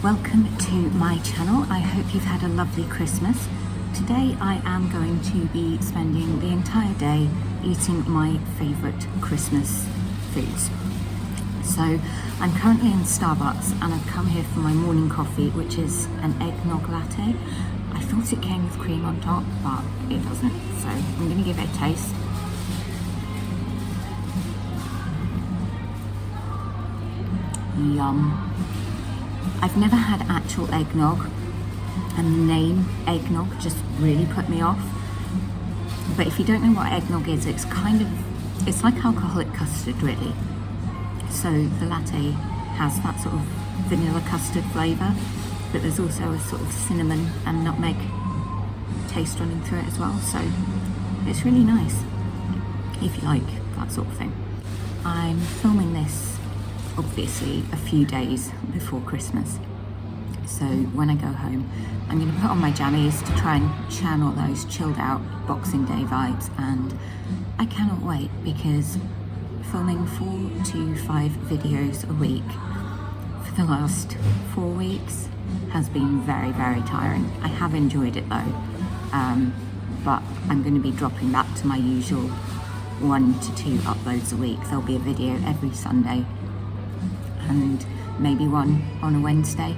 Welcome to my channel. I hope you've had a lovely Christmas. Today I am going to be spending the entire day eating my favourite Christmas foods. So I'm currently in Starbucks and I've come here for my morning coffee, which is an eggnog latte. I thought it came with cream on top, but it doesn't, so I'm going to give it a taste. Yum. I've never had actual eggnog, and the name eggnog just really put me off. But if you don't know what eggnog is, it's like alcoholic custard really. So the latte has that sort of vanilla custard flavour, but there's also a sort of cinnamon and nutmeg taste running through it as well. So it's really nice if you like that sort of thing. I'm filming this obviously a few days before Christmas. So when I go home, I'm going to put on my jammies to try and channel those chilled out Boxing Day vibes, and I cannot wait because filming 4 to 5 videos a week for the last 4 weeks has been very, very tiring. I have enjoyed it though, but I'm going to be dropping back to my usual 1 to 2 uploads a week. There'll be a video every Sunday and maybe one on a Wednesday.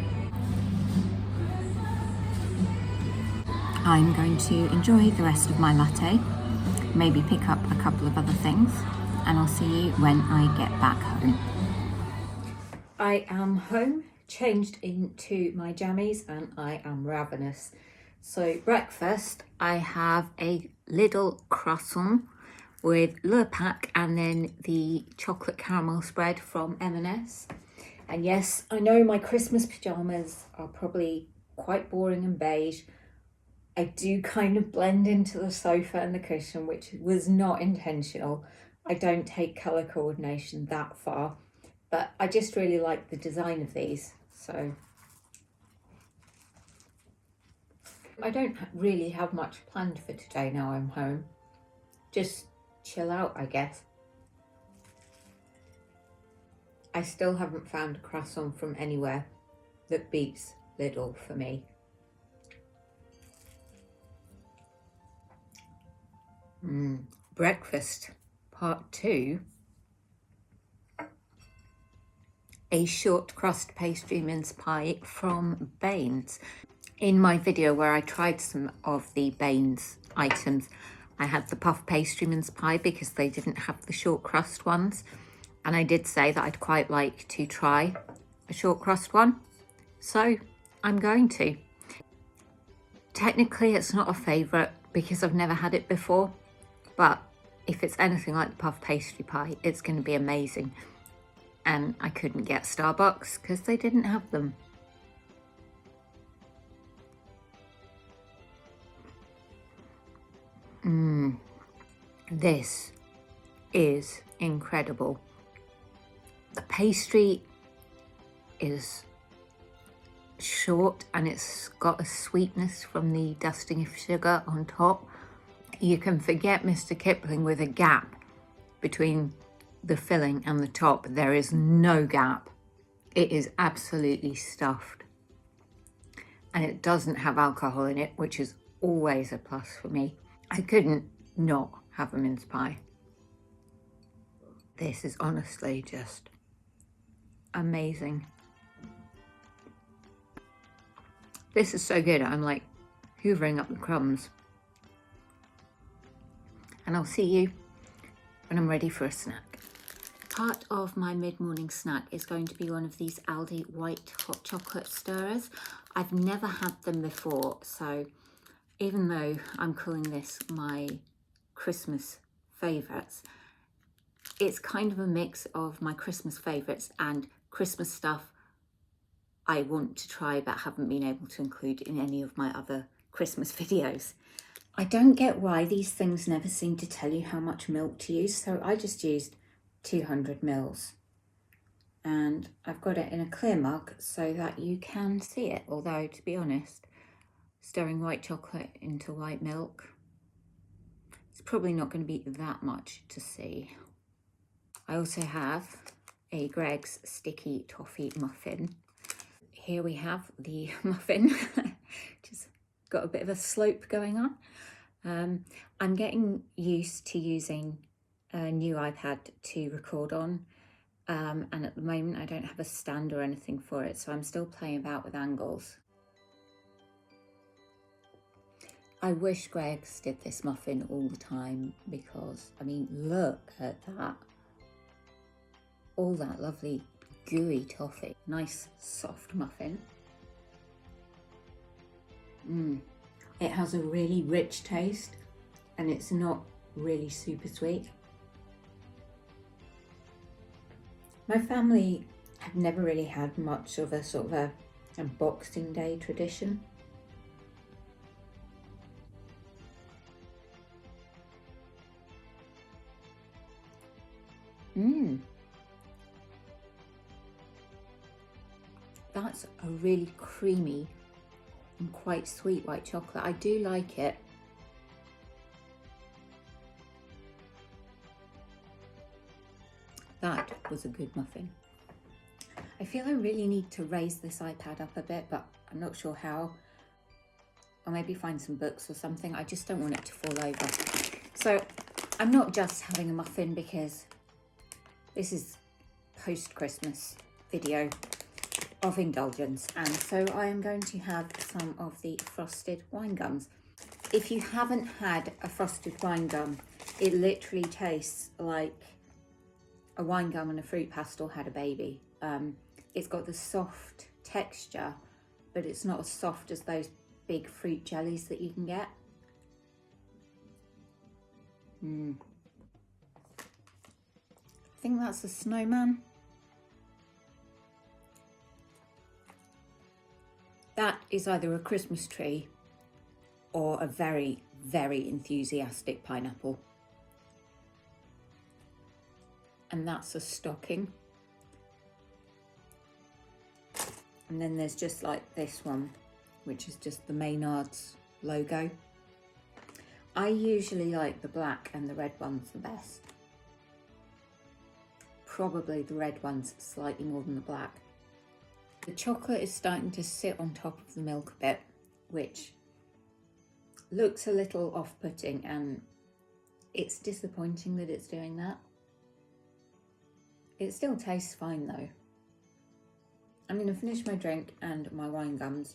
I'm going to enjoy the rest of my latte, maybe pick up a couple of other things, and I'll see you when I get back home. I am home, changed into my jammies, and I am ravenous. So breakfast, I have a little croissant with le pack and then the chocolate caramel spread from M&S. And yes, I know my Christmas pyjamas are probably quite boring and beige. I do kind of blend into the sofa and the cushion, which was not intentional. I don't take colour coordination that far, but I just really like the design of these. So I don't really have much planned for today now I'm home. Just chill out, I guess. I still haven't found a croissant from anywhere that beats Lidl for me. Breakfast part 2. A short crust pastry mince pie from Baines. In my video where I tried some of the Baines items, I had the puff pastry mince pie because they didn't have the short crust ones. And I did say that I'd quite like to try a short crust one. So I'm going to. Technically it's not a favourite because I've never had it before, but if it's anything like the puff pastry pie, it's going to be amazing. And I couldn't get Starbucks because they didn't have them. This is incredible. The pastry is short and it's got a sweetness from the dusting of sugar on top. You can forget Mr. Kipling with a gap between the filling and the top. There is no gap. It is absolutely stuffed. And it doesn't have alcohol in it, which is always a plus for me. I couldn't not have a mince pie. This is honestly just amazing. This is so good. I'm like hoovering up the crumbs. And I'll see you when I'm ready for a snack. Part of my mid-morning snack is going to be one of these Aldi white hot chocolate stirrers. I've never had them before, so even though I'm calling this my Christmas favourites, it's kind of a mix of my Christmas favourites and Christmas stuff I want to try but haven't been able to include in any of my other Christmas videos. I don't get why these things never seem to tell you how much milk to use, so I just used 200 mils. And I've got it in a clear mug so that you can see it, although to be honest, stirring white chocolate into white milk, it's probably not going to be that much to see. I also have a Greggs sticky toffee muffin. here we have the muffin. Just got a bit of a slope going on. I'm getting used to using a new iPad to record on, and at the moment I don't have a stand or anything for it, so I'm still playing about with angles. I wish Greggs did this muffin all the time because, I mean, look at that. All that lovely gooey toffee. Nice soft muffin. It has a really rich taste and it's not really super sweet. My family have never really had much of a sort of a Boxing Day tradition. That's a really creamy and quite sweet white chocolate. I do like it. That was a good muffin. I feel I really need to raise this iPad up a bit, but I'm not sure how. Or maybe find some books or something. I just don't want it to fall over. So I'm not just having a muffin because this is post-Christmas video of indulgence, and so I am going to have some of the frosted wine gums. If you haven't had a frosted wine gum, it literally tastes like a wine gum and a fruit pastel had a baby. It's got the soft texture, but it's not as soft as those big fruit jellies that you can get. I think that's a snowman. That is either a Christmas tree or a very, very enthusiastic pineapple. And that's a stocking. And then there's just like this one, which is just the Maynard's logo. I usually like the black and the red ones the best. Probably the red ones slightly more than the black. The chocolate is starting to sit on top of the milk a bit, which looks a little off-putting, and it's disappointing that it's doing that. It still tastes fine though. I'm going to finish my drink and my wine gums,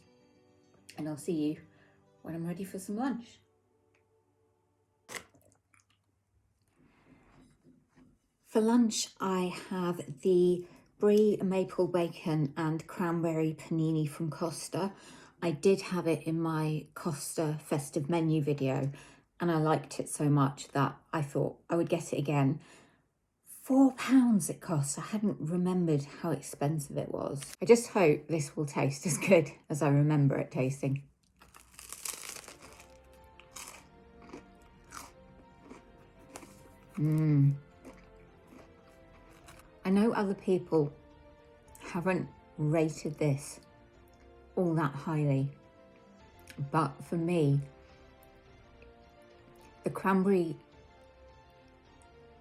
and I'll see you when I'm ready for some lunch. For lunch I have the brie, maple bacon and cranberry panini from Costa. I did have it in my Costa festive menu video and I liked it so much that I thought I would get it again. £4 it costs. I hadn't remembered how expensive it was. I just hope this will taste as good as I remember it tasting. I know other people haven't rated this all that highly, but for me, the cranberry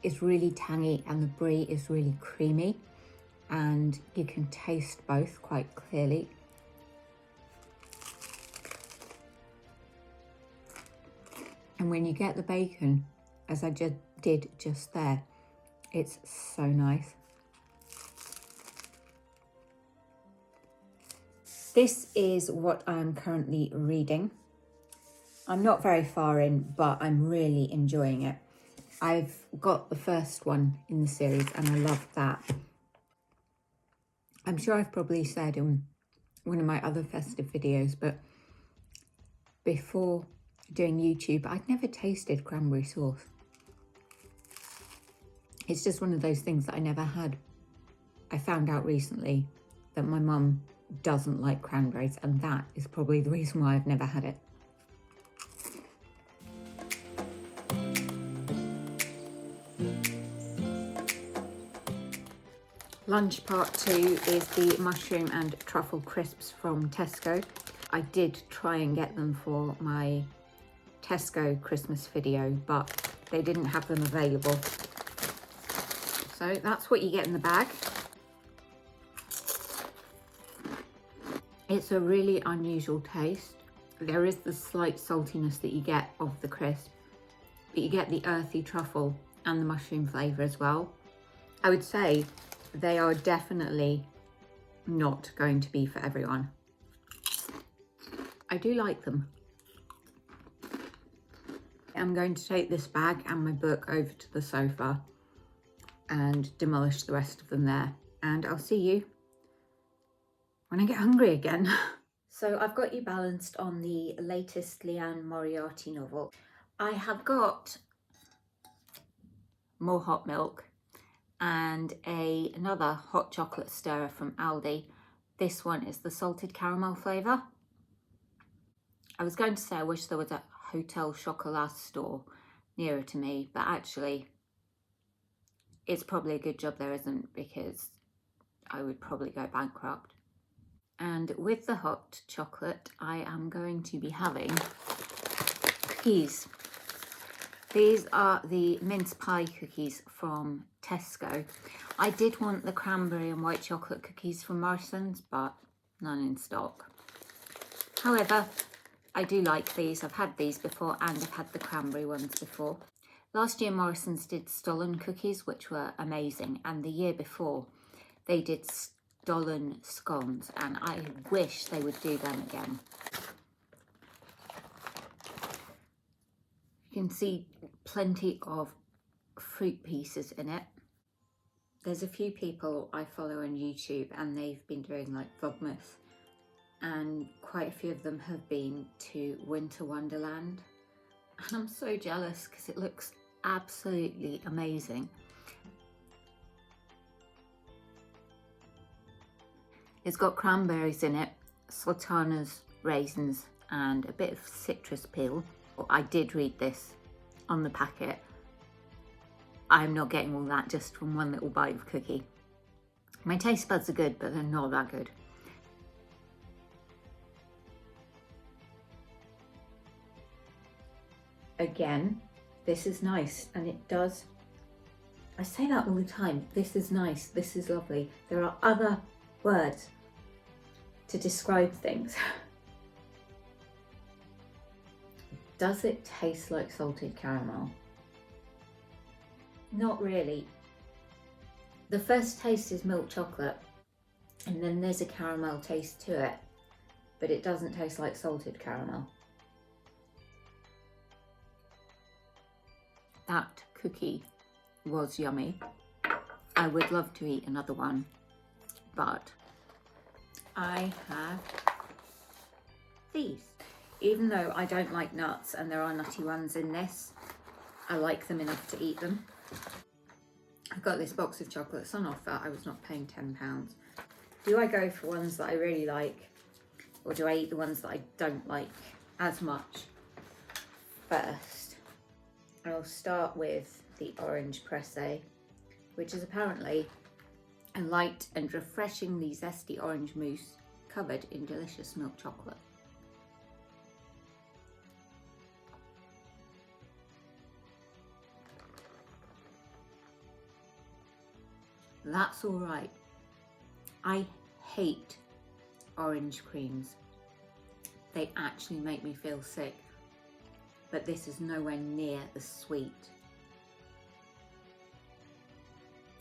is really tangy and the brie is really creamy, and you can taste both quite clearly. And when you get the bacon, as I just did just there, it's so nice. This is what I'm currently reading. I'm not very far in, but I'm really enjoying it. I've got the first one in the series and I love that. I'm sure I've probably said in one of my other festive videos, but before doing YouTube, I'd never tasted cranberry sauce. It's just one of those things that I never had. I found out recently that my mum doesn't like cranberries, and that is probably the reason why I've never had it. Lunch part 2 is the mushroom and truffle crisps from Tesco. I did try and get them for my Tesco Christmas video, but they didn't have them available. So that's what you get in the bag. It's a really unusual taste. There is the slight saltiness that you get of the crisp, but you get the earthy truffle and the mushroom flavour as well. I would say they are definitely not going to be for everyone. I do like them. I'm going to take this bag and my book over to the sofa and demolish the rest of them there. And I'll see you when I get hungry again. So I've got you balanced on the latest Liane Moriarty novel. I have got more hot milk and another hot chocolate stirrer from Aldi. This one is the salted caramel flavour. I was going to say I wish there was a Hotel Chocolat store nearer to me, but actually it's probably a good job there isn't, because I would probably go bankrupt. And with the hot chocolate, I am going to be having cookies. These are the mince pie cookies from Tesco. I did want the cranberry and white chocolate cookies from Morrison's, but none in stock. However, I do like these. I've had these before and I've had the cranberry ones before. Last year Morrison's did Stollen cookies, which were amazing, and the year before they did Stollen scones, and I wish they would do them again. You can see plenty of fruit pieces in it. There's a few people I follow on YouTube and they've been doing like Vlogmas, and quite a few of them have been to Winter Wonderland, and I'm so jealous because it looks absolutely amazing. It's got cranberries in it, sultanas, raisins, and a bit of citrus peel. I did read this on the packet. I'm not getting all that just from one little bite of cookie. My taste buds are good, but they're not that good. Again, this is nice, and it does, I say that all the time, this is nice, this is lovely. There are other words to describe things. Does it taste like salted caramel? Not really. The first taste is milk chocolate, and then there's a caramel taste to it, but it doesn't taste like salted caramel. That cookie was yummy. I would love to eat another one, but I have these. Even though I don't like nuts and there are nutty ones in this, I like them enough to eat them. I've got this box of chocolates on offer. I was not paying £10. Do I go for ones that I really like, or do I eat the ones that I don't like as much first? I'll start with the orange pressé, which is apparently a light and refreshingly zesty orange mousse covered in delicious milk chocolate. That's all right. I hate orange creams. They actually make me feel sick, but this is nowhere near as sweet.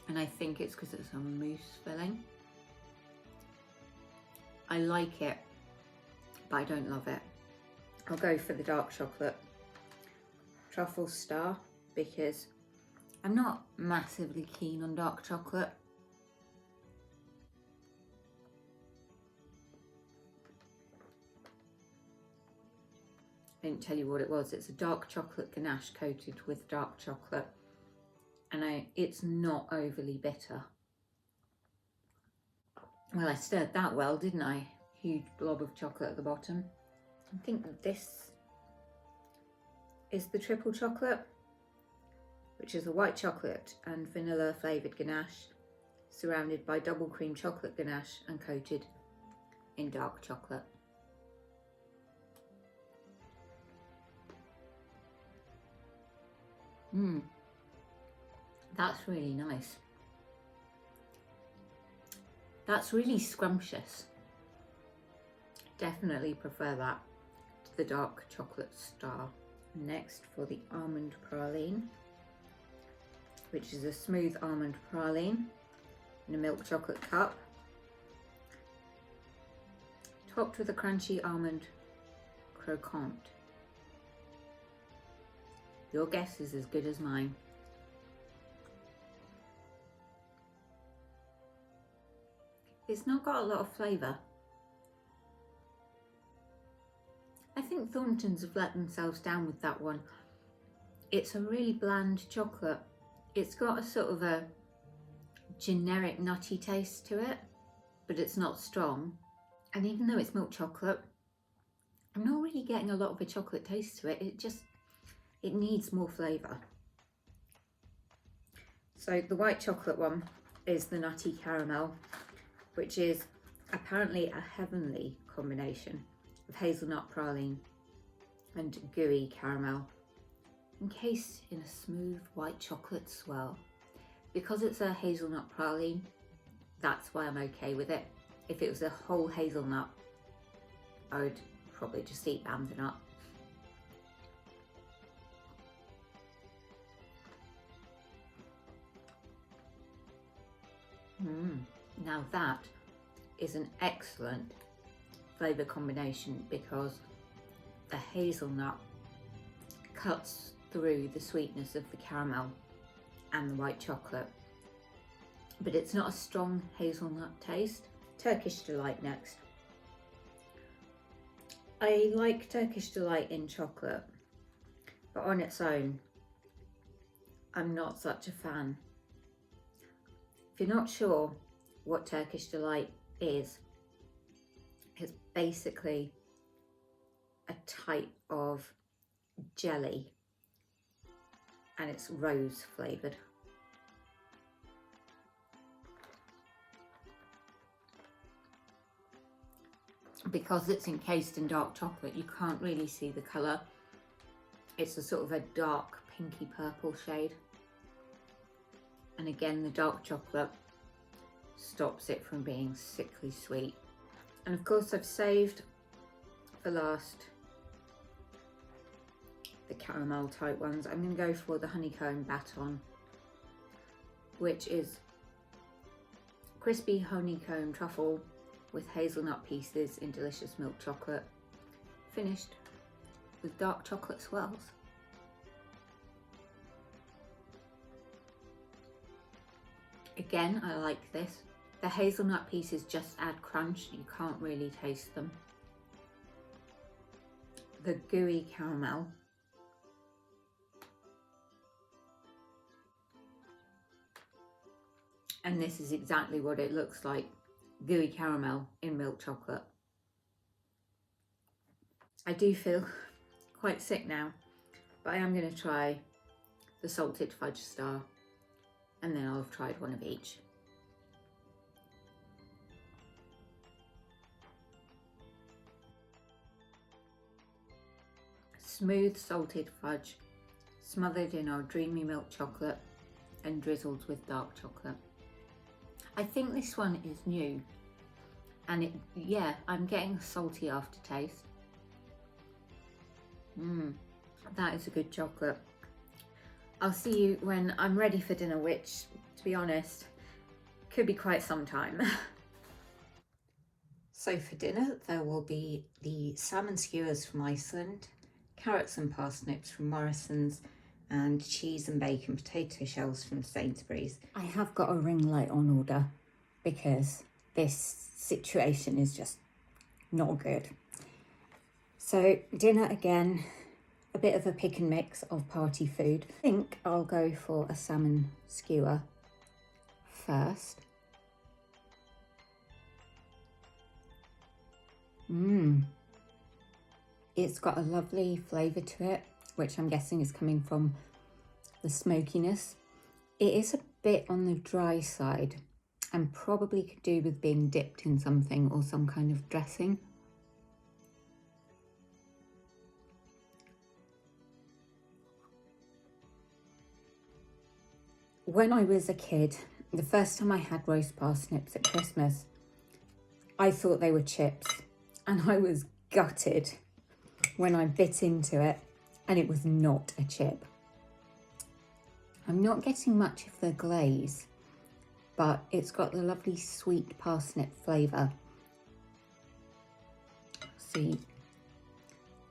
And I think it's because it's a mousse filling. I like it, but I don't love it. I'll go for the dark chocolate truffle star because I'm not massively keen on dark chocolate. I didn't tell you what it was. It's a dark chocolate ganache coated with dark chocolate, and it's not overly bitter. Well, I stirred that well, didn't I? Huge blob of chocolate at the bottom. I think that this is the triple chocolate, which is a white chocolate and vanilla flavoured ganache surrounded by double cream chocolate ganache and coated in dark chocolate. That's really nice. That's really scrumptious. Definitely prefer that to the dark chocolate star. Next for the almond praline, which is a smooth almond praline in a milk chocolate cup, topped with a crunchy almond croquant. Your guess is as good as mine. It's not got a lot of flavour. I think Thornton's have let themselves down with that one. It's a really bland chocolate. It's got a sort of a generic nutty taste to it, but it's not strong. And even though it's milk chocolate, I'm not really getting a lot of a chocolate taste to it. It needs more flavour. So the white chocolate one is the nutty caramel, which is apparently a heavenly combination of hazelnut praline and gooey caramel, encased in a smooth white chocolate swirl. Because it's a hazelnut praline, that's why I'm okay with it. If it was a whole hazelnut, I would probably just eat the nut. Now that is an excellent flavour combination, because the hazelnut cuts through the sweetness of the caramel and the white chocolate, but it's not a strong hazelnut taste. Turkish Delight next. I like Turkish Delight in chocolate, but on its own, I'm not such a fan. If you're not sure what Turkish Delight is, it's basically a type of jelly, and it's rose flavoured. Because it's encased in dark chocolate, you can't really see the colour. It's a sort of a dark pinky purple shade. And again, the dark chocolate stops it from being sickly sweet. And of course, I've saved for last the caramel type ones. I'm going to go for the honeycomb baton, which is crispy honeycomb truffle with hazelnut pieces in delicious milk chocolate, finished with dark chocolate swirls. Again, I like this. The hazelnut pieces just add crunch, you can't really taste them. The gooey caramel and this is exactly what it looks like, gooey caramel in milk chocolate. I do feel quite sick now, but I am going to try the salted fudge star, and then I'll have tried one of each. Smooth salted fudge, smothered in our dreamy milk chocolate and drizzled with dark chocolate. I think this one is new, and I'm getting a salty aftertaste. That is a good chocolate. I'll see you when I'm ready for dinner, which, to be honest, could be quite some time. So for dinner, there will be the salmon skewers from Iceland, carrots and parsnips from Morrison's, and cheese and bacon potato shells from Sainsbury's. I have got a ring light on order because this situation is just not good. So dinner again, a bit of a pick and mix of party food. I think I'll go for a salmon skewer first. It's got a lovely flavour to it, which I'm guessing is coming from the smokiness. It is a bit on the dry side and probably could do with being dipped in something or some kind of dressing. When I was a kid, the first time I had roast parsnips at Christmas, I thought they were chips. and I was gutted when I bit into it and it was not a chip. I'm not getting much of the glaze, but it's got the lovely sweet parsnip flavour. See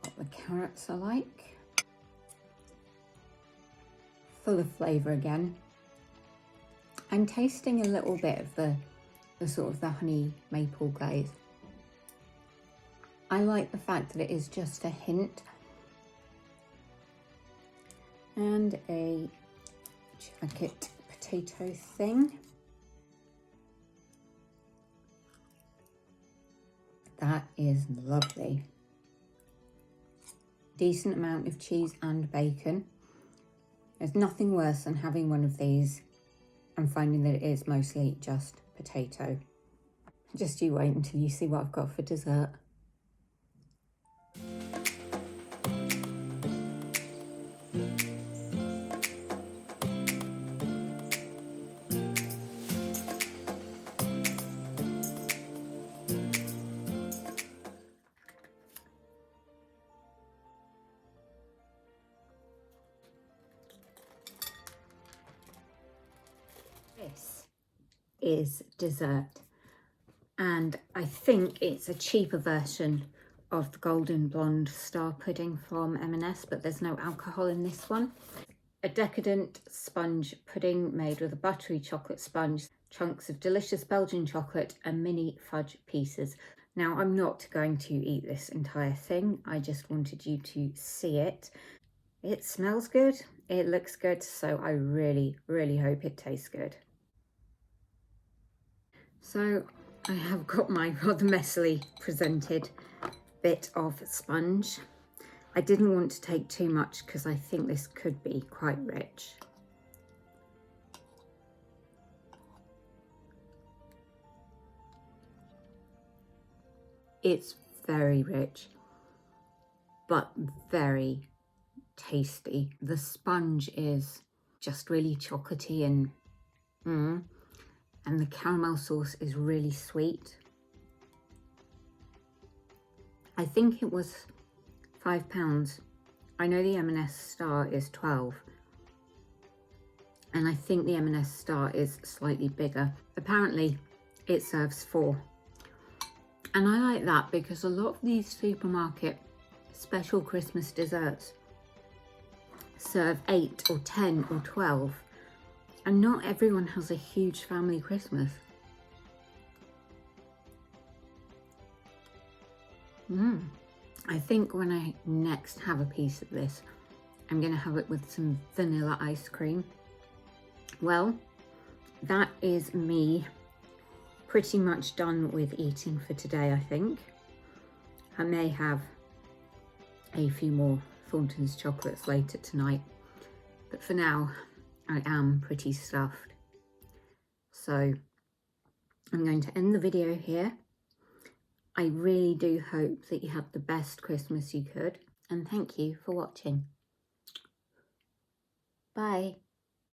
what the carrots are like. Full of flavour again. I'm tasting a little bit of the sort of the honey maple glaze. I like the fact that it is just a hint. And a jacket potato thing. That is lovely. Decent amount of cheese and bacon. There's nothing worse than having one of these and finding that it is mostly just potato. Just you wait until you see what I've got for dessert. This is dessert, and I think it's a cheaper version of the golden blonde star pudding from M&S, but there's no alcohol in this one. A decadent sponge pudding made with a buttery chocolate sponge, chunks of delicious Belgian chocolate and mini fudge pieces. Now, I'm not going to eat this entire thing. I just wanted you to see it. It smells good, it looks good, so I really, really hope it tastes good. So I have got my rather messily presented bit of sponge. I didn't want to take too much because I think this could be quite rich. It's very rich, but very tasty. The sponge is just really chocolatey and the caramel sauce is really sweet. I think it was £5. I know the M&S star is 12, and I think the M&S star is slightly bigger. Apparently it serves 4, and I like that because a lot of these supermarket special Christmas desserts serve 8 or 10 or 12, and not everyone has a huge family Christmas. I think when I next have a piece of this, I'm going to have it with some vanilla ice cream. Well, that is me pretty much done with eating for today, I think. I may have a few more Thornton's chocolates later tonight, but for now I am pretty stuffed. So I'm going to end the video here. I really do hope that you had the best Christmas you could, and thank you for watching. Bye.